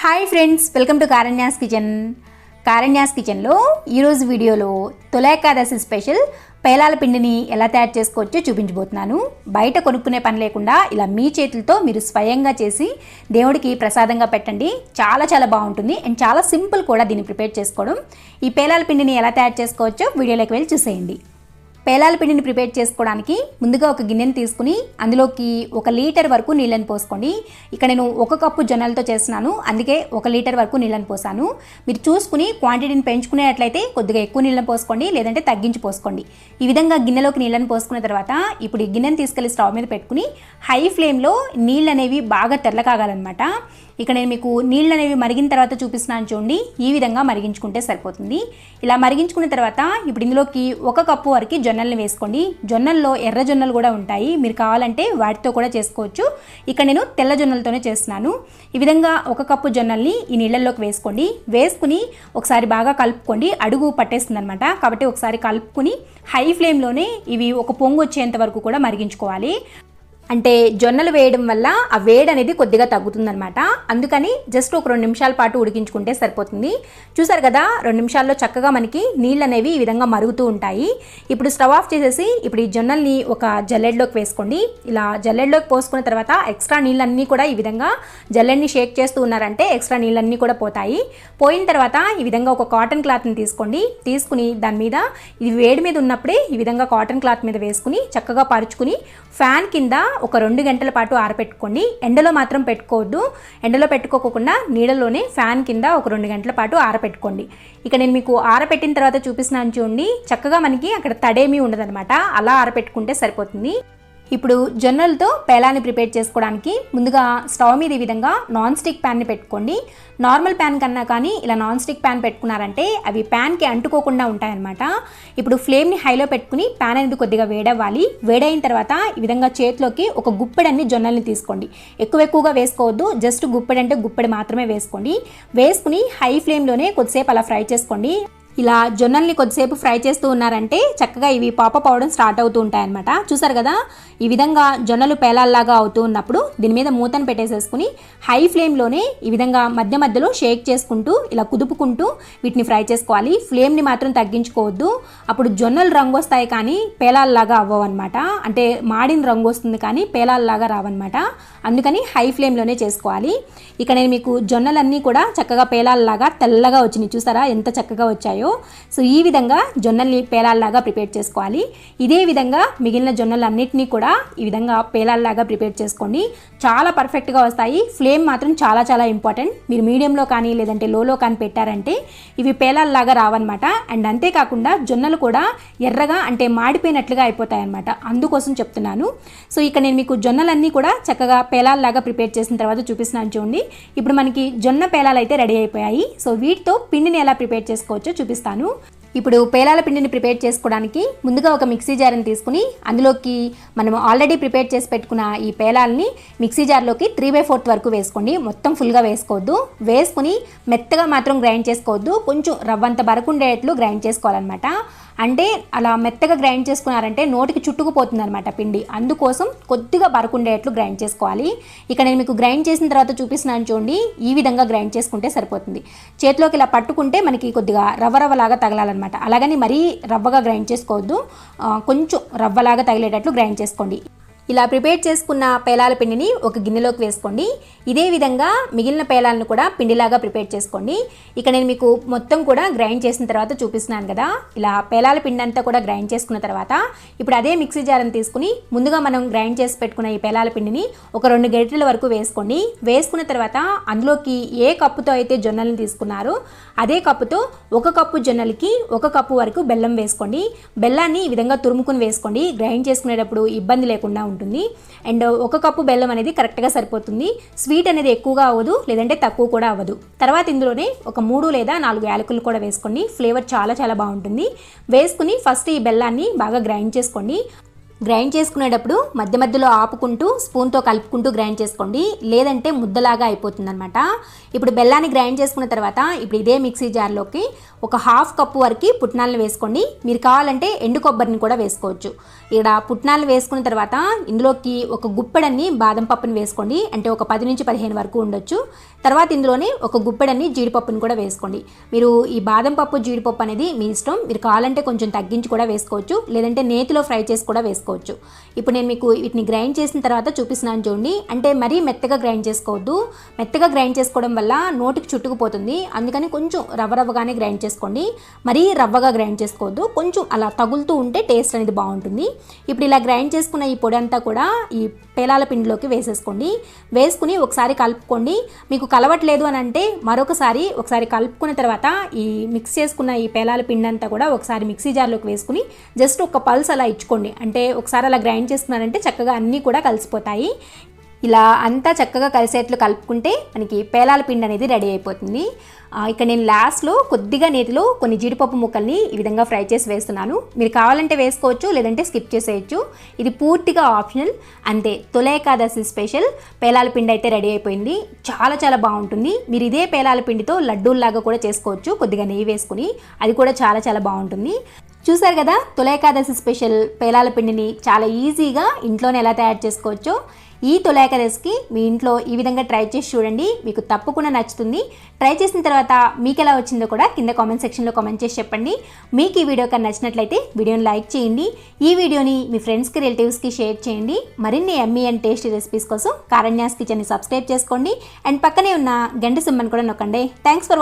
Hi friends, welcome to Karanya's kitchen. Karanya's కిచెన్లో ఈరోజు వీడియోలో తొలి ఏకాదశి స్పెషల్ పేలాల పిండిని ఎలా తయారు చేసుకోవచ్చో చూపించబోతున్నాను. బయట కొనుక్కునే పని లేకుండా ఇలా మీ చేతులతో మీరు స్వయంగా చేసి దేవుడికి ప్రసాదంగా పెట్టండి. చాలా చాలా బాగుంటుంది అండ్ చాలా సింపుల్ కూడా దీన్ని ప్రిపేర్ చేసుకోవడం. ఈ పేలాల పిండిని ఎలా తయారు చేసుకోవచ్చో వీడియోలోకి వెళ్ళి చూసేయండి. పేలాల పిండిని ప్రిపేర్ చేసుకోవడానికి ముందుగా ఒక గిన్నెని తీసుకుని అందులోకి 1 లీటర్ వరకు నీళ్ళని పోసుకోండి. ఇక్కడ నేను 1 కప్పు జొన్నలతో చేస్తున్నాను, అందుకే 1 లీటర్ వరకు నీళ్ళని పోసాను. మీరు చూసుకుని క్వాంటిటీని పెంచుకునేట్లయితే కొద్దిగా ఎక్కువ నీళ్ళని పోసుకోండి, లేదంటే తగ్గించి పోసుకోండి. ఈ విధంగా గిన్నెలోకి నీళ్ళని పోసుకున్న తర్వాత ఇప్పుడు ఈ గిన్నెని తీసుకెళ్లి స్టవ్ మీద పెట్టుకుని హై ఫ్లేమ్లో నీళ్ళు అనేవి బాగా తెల్లకాగాలన్నమాట. ఇక నేను మీకు నీళ్ళు అనేవి మరిగిన తర్వాత చూపిస్తున్నాను చూడండి. ఈ విధంగా మరిగించుకుంటే సరిపోతుంది. ఇలా మరిగించుకున్న తర్వాత ఇప్పుడు ఇందులోకి 1 కప్పు వరకు జొన్నల్ని వేసుకోండి. జొన్నల్లో ఎర్ర జొన్నలు కూడా ఉంటాయి, మీరు కావాలంటే వాటితో కూడా చేసుకోవచ్చు. ఇక్కడ నేను తెల్ల జొన్నలతోనే చేస్తున్నాను. ఈ విధంగా 1 కప్పు జొన్నల్ని ఈ నీళ్ళల్లోకి వేసుకోండి. వేసుకుని ఒకసారి బాగా కలుపుకోండి, అడుగు పట్టేస్తుంది అనమాట. కాబట్టి ఒకసారి కలుపుకుని హై ఫ్లేమ్లోనే ఇవి ఒక పొంగు వచ్చేంత వరకు కూడా మరిగించుకోవాలి. అంటే జొన్నలు వేయడం వల్ల ఆ వేడి అనేది కొద్దిగా తగ్గుతుందనమాట. అందుకని జస్ట్ ఒక 2 నిమిషాల పాటు ఉడికించుకుంటే సరిపోతుంది. చూసారు కదా, 2 నిమిషాల్లో చక్కగా మనకి నీళ్ళు అనేవి ఈ విధంగా మరుగుతూ ఉంటాయి. ఇప్పుడు స్టవ్ ఆఫ్ చేసేసి ఇప్పుడు ఈ జొన్నల్ని ఒక జల్లెడలోకి వేసుకోండి. ఇలా జల్లెడలోకి పోసుకున్న తర్వాత ఎక్స్ట్రా నీళ్ళన్నీ కూడా ఈ విధంగా జల్లెడ్ని షేక్ చేస్తూ ఉన్నారంటే ఎక్స్ట్రా నీళ్ళన్నీ కూడా పోతాయి. పోయిన తర్వాత ఈ విధంగా ఒక కాటన్ క్లాత్ని తీసుకోండి. తీసుకుని దాని మీద ఇది వేడి మీద ఉన్నప్పుడే ఈ విధంగా కాటన్ క్లాత్ మీద వేసుకుని చక్కగా పరుచుకుని ఫ్యాన్ కింద ఒక 2 గంటల పాటు ఆరబెట్టుకోండి. ఎండలో మాత్రం పెట్టుకోవద్దు. ఎండలో పెట్టుకోకుండా నీడలోనే ఫ్యాన్ కింద ఒక 2 గంటల పాటు ఆరబెట్టుకోండి. ఇక నేను మీకు ఆరబెట్టిన తర్వాత చూపిస్తున్నాను చూడండి. చక్కగా మనకి అక్కడ తడేమీ ఉండదన్నమాట. అలా ఆరబెట్టుకుంటే సరిపోతుంది. ఇప్పుడు జొన్నలతో పేలాన్ని ప్రిపేర్ చేసుకోవడానికి ముందుగా స్టవ్ మీద ఈ విధంగా నాన్ స్టిక్ ప్యాన్ని పెట్టుకోండి. నార్మల్ ప్యాన్ కన్నా కానీ ఇలా నాన్ స్టిక్ ప్యాన్ పెట్టుకున్నారంటే అవి ప్యాన్కి అంటుకోకుండా ఉంటాయన్నమాట. ఇప్పుడు ఫ్లేమ్ని హైలో పెట్టుకుని ప్యాన్ అనేది కొద్దిగా వేడవ్వాలి. వేడైన తర్వాత ఈ విధంగా చేతిలోకి ఒక గుప్పెడన్ని జొన్నల్ని తీసుకోండి. ఎక్కువగా వేసుకోవద్దు, జస్ట్ గుప్పెడంటే గుప్పెడు మాత్రమే వేసుకోండి. వేసుకుని హై ఫ్లేమ్లోనే కొద్దిసేపు అలా ఫ్రై చేసుకోండి. ఇలా జొన్నల్ని కొద్దిసేపు ఫ్రై చేస్తూ ఉన్నారంటే చక్కగా ఇవి పాపప్ అవడం స్టార్ట్ అవుతూ ఉంటాయన్నమాట. చూసారు కదా, ఈ విధంగా జొన్నలు పేలాల్లాగా అవుతూ ఉన్నప్పుడు దీని మీద మూతను పెట్టేసేసుకుని హై ఫ్లేమ్లోనే ఈ విధంగా మధ్య మధ్యలో షేక్ చేసుకుంటూ ఇలా కుదుపుకుంటూ వీటిని ఫ్రై చేసుకోవాలి. ఫ్లేమ్ని మాత్రం తగ్గించుకోవద్దు. అప్పుడు జొన్నలు రంగు వస్తాయి కానీ పేలాల్లాగా అవ్వవు అనమాట. అంటే మాడిన రంగు వస్తుంది కానీ పేలాల్లాగా రావన్నమాట. అందుకని హై ఫ్లేమ్లోనే చేసుకోవాలి. ఇక నేను మీకు జొన్నలన్నీ కూడా చక్కగా పేలాల్లాగా తెల్లగా వచ్చినాయి. చూసారా ఎంత చక్కగా వచ్చాయో. సో ఈ విధంగా జొన్నల్ని పేలాల్లాగా ప్రిపేర్ చేసుకోవాలి. ఇదే విధంగా మిగిలిన జొన్నలన్నిటినీ కూడా ఈ విధంగా పేలాల్లాగా ప్రిపేర్ చేసుకోండి. చాలా పర్ఫెక్ట్గా వస్తాయి. ఫ్లేమ్ మాత్రం చాలా చాలా ఇంపార్టెంట్. మీరు మీడియంలో కానీ లేదంటే లోలో కానీ పెట్టారంటే ఇవి పేలాల్లాగా రావన్నమాట. అండ్ అంతేకాకుండా జొన్నలు కూడా ఎర్రగా అంటే మాడిపోయినట్లుగా అయిపోతాయి అన్నమాట. అందుకోసం చెప్తున్నాను. సో ఇక నేను మీకు జొన్నలన్నీ కూడా చక్కగా పేలాల్లాగా ప్రిపేర్ చేసిన తర్వాత చూపిస్తున్నాను చూడండి. ఇప్పుడు మనకి జొన్న పేలాలు అయితే రెడీ అయిపోయాయి. సో వీటితో పిండిని ఎలా ప్రిపేర్ చేసుకోవచ్చో చూపిస్తాను. ఇప్పుడు పేలాల పిండిని ప్రిపేర్ చేసుకోవడానికి ముందుగా ఒక మిక్సీ జార్ని తీసుకుని అందులోకి మనం ఆల్రెడీ ప్రిపేర్ చేసి పెట్టుకున్న ఈ పేలాలని మిక్సీ జార్లోకి 3/4 వరకు వేసుకోండి. మొత్తం ఫుల్గా వేసుకోవద్దు. వేసుకుని మెత్తగా మాత్రం గ్రైండ్ చేసుకోవద్దు. కొంచెం రవ్వంత బరకుండేట్లు గ్రైండ్ చేసుకోవాలన్నమాట. అంటే అలా మెత్తగా గ్రైండ్ చేసుకున్నారంటే నోటికి చుట్టుకుపోతుంది అనమాట పిండి. అందుకోసం కొద్దిగా బరకుండేట్లు గ్రైండ్ చేసుకోవాలి. ఇక నేను మీకు గ్రైండ్ చేసిన తర్వాత చూపిస్తున్నాను చూడండి. ఈ విధంగా గ్రైండ్ చేసుకుంటే సరిపోతుంది. చేతిలోకి ఇలా పట్టుకుంటే మనకి కొద్దిగా రవ్వలాగా తగలాలన్నమాట. అలాగని మరీ రవ్వగా గ్రైండ్ చేసుకోవద్దు. కొంచెం రవ్వలాగా తగిలేటట్లు గ్రైండ్ చేసుకోండి. ఇలా ప్రిపేర్ చేసుకున్న పేలాల పిండిని ఒక గిన్నెలోకి వేసుకోండి. ఇదే విధంగా మిగిలిన పేలాలను కూడా పిండిలాగా ప్రిపేర్ చేసుకోండి. ఇక నేను మీకు మొత్తం కూడా గ్రైండ్ చేసిన తర్వాత చూపిస్తున్నాను కదా. ఇలా పేలాల పిండి అంతా కూడా గ్రైండ్ చేసుకున్న తర్వాత ఇప్పుడు అదే మిక్సీ జార్ని తీసుకుని ముందుగా మనం గ్రైండ్ చేసి పెట్టుకున్న ఈ పేలాల పిండిని ఒక 2 గరిటెల వరకు వేసుకోండి. వేసుకున్న తర్వాత అందులోకి ఏ కప్పుతో అయితే జొన్నలను తీసుకున్నారో అదే కప్పుతో 1 కప్పు జొన్నలకి 1 కప్పు వరకు బెల్లం వేసుకోండి. బెల్లాన్ని ఈ విధంగా తురుముకుని వేసుకోండి. గ్రైండ్ చేసుకునేటప్పుడు ఇబ్బంది లేకుండా ఉంటుంది. అండ్ 1 కప్పు బెల్లం అనేది కరెక్ట్గా సరిపోతుంది. స్వీట్ అనేది ఎక్కువగా అవ్వదు, లేదంటే తక్కువ కూడా అవ్వదు. తర్వాత ఇందులోనే ఒక 3 లేదా 4 యాలకులు కూడా వేసుకోండి. ఫ్లేవర్ చాలా చాలా బాగుంటుంది. వేసుకుని ఫస్ట్ ఈ బెల్లాన్ని బాగా గ్రైండ్ చేసుకోండి. గ్రైండ్ చేసుకునేటప్పుడు మధ్య మధ్యలో ఆపుకుంటూ స్పూన్తో కలుపుకుంటూ గ్రైండ్ చేసుకోండి, లేదంటే ముద్దలాగా అయిపోతుందన్నమాట. ఇప్పుడు బెల్లాన్ని గ్రైండ్ చేసుకున్న తర్వాత ఇప్పుడు ఇదే మిక్సీ జార్లోకి ఒక హాఫ్ కప్పు వరకు పుట్నాలను వేసుకోండి. మీరు కావాలంటే ఎండు కొబ్బరిని కూడా వేసుకోవచ్చు. ఇక్కడ పుట్నాలను వేసుకున్న తర్వాత ఇందులోకి ఒక గుప్పెడన్ని బాదం పప్పుని వేసుకోండి, అంటే ఒక 10 నుంచి 15 వరకు ఉండొచ్చు. తర్వాత ఇందులోనే ఒక గుప్పెడన్ని జీడిపప్పుని కూడా వేసుకోండి. మీరు ఈ బాదం పప్పు జీడిపప్పు అనేది మీ ఇష్టం, మీరు కావాలంటే కొంచెం తగ్గించి కూడా వేసుకోవచ్చు, లేదంటే నేతిలో ఫ్రై చేసి కూడా వేసుకోవచ్చు. ఇప్పుడు నేను మీకు వీటిని గ్రైండ్ చేసిన తర్వాత చూపిస్తున్నాను చూడండి. అంటే మరీ మెత్తగా గ్రైండ్ చేసుకోవద్దు, మెత్తగా గ్రైండ్ చేసుకోవడం వల్ల నోటికి చుట్టుకుపోతుంది. అందుకని కొంచెం రవ్వగానే గ్రైండ్ చేసుకోండి, మరీ రవ్వగా గ్రైండ్ చేసుకోవద్దు, కొంచెం అలా తగులుతూ ఉంటే టేస్ట్ అనేది బాగుంటుంది. ఇప్పుడు ఇలా గ్రైండ్ చేసుకున్న ఈ పొడి అంతా కూడా ఈ పేలాల పిండిలోకి వేసేసుకోండి. వేసుకుని ఒకసారి కలుపుకోండి. మీకు కలవట్లేదు అని అంటే ఒకసారి కలుపుకున్న తర్వాత ఈ మిక్స్ చేసుకున్న ఈ పేలాల పిండి అంతా కూడా ఒకసారి మిక్సీ జార్లోకి వేసుకుని జస్ట్ ఒక పల్స్ అలా ఇచ్చుకోండి. అంటే ఒకసారి అలా గ్రైండ్ చేసుకున్నారంటే చక్కగా అన్నీ కూడా కలిసిపోతాయి. ఇలా అంతా చక్కగా కలిసేట్లు కలుపుకుంటే మనకి పేలాల పిండి అనేది రెడీ అయిపోతుంది. ఇక్కడ నేను లాస్ట్లో కొద్దిగా నేతిలో కొన్ని జీడిపప్పు ముక్కల్ని ఈ విధంగా ఫ్రై చేసి వేస్తున్నాను. మీరు కావాలంటే వేసుకోవచ్చు, లేదంటే స్కిప్ చేసేయచ్చు. ఇది పూర్తిగా ఆప్షనల్. అంతే, తొలి ఏకాదశి స్పెషల్ పేలాల పిండి అయితే రెడీ అయిపోయింది. చాలా చాలా బాగుంటుంది. మీరు ఇదే పేలాల పిండితో లడ్డూల్లాగా కూడా చేసుకోవచ్చు, కొద్దిగా నెయ్యి వేసుకుని. అది కూడా చాలా చాలా బాగుంటుంది. చూసారు కదా, తొలి ఏకాదశి స్పెషల్ పేలాల పిండిని చాలా ఈజీగా ఇంట్లోనే ఎలా తయారు చేసుకోవచ్చో. ఈ తొలి ఏకాదశికి మీ ఇంట్లో ఈ విధంగా ట్రై చేసి చూడండి, మీకు తప్పకుండా నచ్చుతుంది. ట్రై చేసిన తర్వాత మీకు ఎలా వచ్చిందో కూడా కింద కామెంట్ సెక్షన్లో కామెంట్ చేసి చెప్పండి. మీకు ఈ వీడియో కన్నా నచ్చినట్లయితే వీడియోని లైక్ చేయండి. ఈ వీడియోని మీ ఫ్రెండ్స్కి, రిలేటివ్స్కి షేర్ చేయండి. మరిన్ని యమ్మీ అండ్ టేస్టీ రెసిపీస్ కోసం కారణ్యాస్ కిచెన్ని సబ్స్క్రైబ్ చేసుకోండి. అండ్ పక్కనే ఉన్న గంట సింబల్ని కూడా నొక్కండి. Thanks for